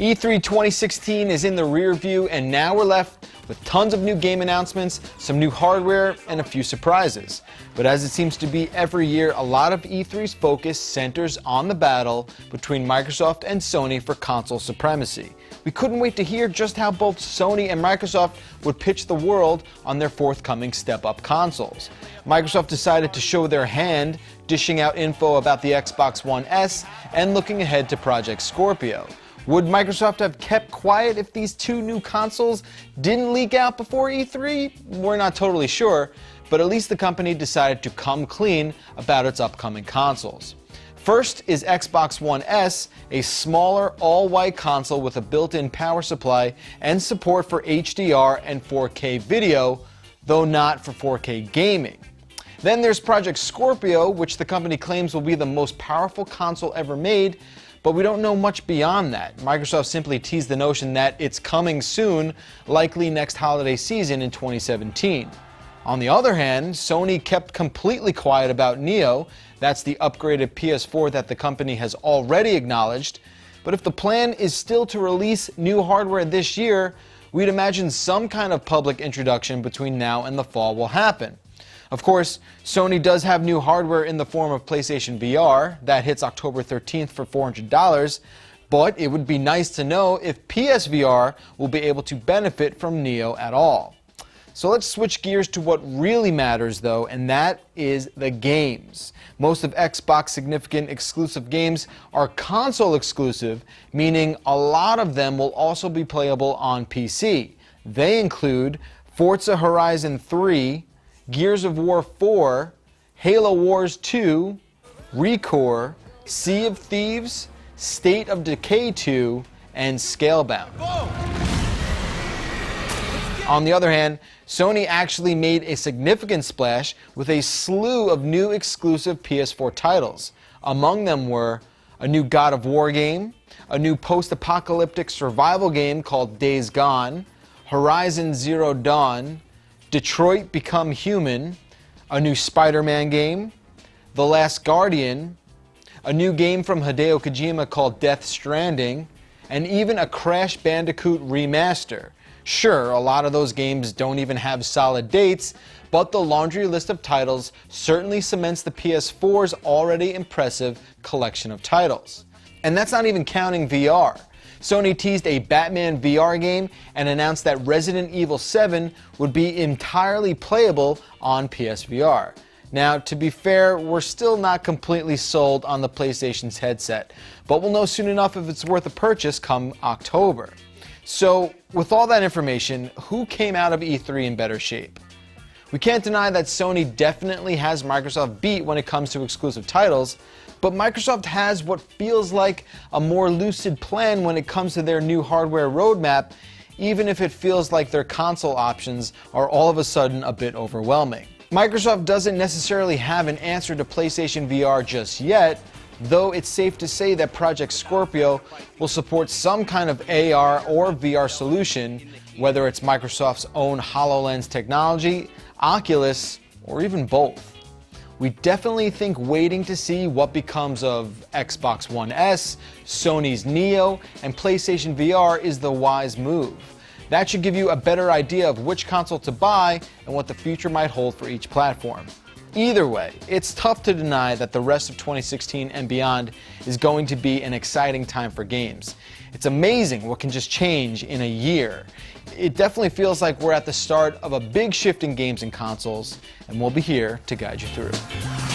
E3 2016 is in the rear view, and now we're left with tons of new game announcements, some new hardware, and a few surprises. But as it seems to be every year, a lot of E3's focus centers on the battle between Microsoft and Sony for console supremacy. We couldn't wait to hear just how both Sony and Microsoft would pitch the world on their forthcoming step-up consoles. Microsoft decided to show their hand, dishing out info about the Xbox One S and looking ahead to Project Scorpio. Would Microsoft have kept quiet if these two new consoles didn't leak out before E3? We're not totally sure, but at least the company decided to come clean about its upcoming consoles. First is Xbox One S, a smaller all-white console with a built-in power supply and support for HDR and 4K video, though not for 4K gaming. Then there's Project Scorpio, which the company claims will be the most powerful console ever made, but we don't know much beyond that. Microsoft simply teased the notion that it's coming soon, likely next holiday season in 2017. On the other hand, Sony kept completely quiet about Neo. That's the upgraded PS4 that the company has already acknowledged. But if the plan is still to release new hardware this year, we'd imagine some kind of public introduction between now and the fall will happen. Of course, Sony does have new hardware in the form of PlayStation VR. That hits October 13th for $400, but it would be nice to know if PSVR will be able to benefit from Neo at all. So let's switch gears to what really matters though, and that is the games. Most of Xbox's significant exclusive games are console exclusive, meaning a lot of them will also be playable on PC. They include Forza Horizon 3, Gears of War 4, Halo Wars 2, ReCore, Sea of Thieves, State of Decay 2, and Scalebound. On the other hand, Sony actually made a significant splash with a slew of new exclusive PS4 titles. Among them were a new God of War game, a new post-apocalyptic survival game called Days Gone, Horizon Zero Dawn, Detroit Become Human, a new Spider-Man game, The Last Guardian, a new game from Hideo Kojima called Death Stranding, and even a Crash Bandicoot remaster. Sure, a lot of those games don't even have solid dates, but the laundry list of titles certainly cements the PS4's already impressive collection of titles. And that's not even counting VR. Sony teased a Batman VR game and announced that Resident Evil 7 would be entirely playable on PSVR. Now, to be fair, we're still not completely sold on the PlayStation's headset, but we'll know soon enough if it's worth a purchase come October. So, with all that information, who came out of E3 in better shape? We can't deny that Sony definitely has Microsoft beat when it comes to exclusive titles, but Microsoft has what feels like a more lucid plan when it comes to their new hardware roadmap, even if it feels like their console options are all of a sudden a bit overwhelming. Microsoft doesn't necessarily have an answer to PlayStation VR just yet, though it's safe to say that Project Scorpio will support some kind of AR or VR solution, whether it's Microsoft's own HoloLens technology, Oculus, or even both. We definitely think waiting to see what becomes of Xbox One S, Sony's Neo, and PlayStation VR is the wise move. That should give you a better idea of which console to buy and what the future might hold for each platform. Either way, it's tough to deny that the rest of 2016 and beyond is going to be an exciting time for games. It's amazing what can just change in a year. It definitely feels like we're at the start of a big shift in games and consoles, and we'll be here to guide you through.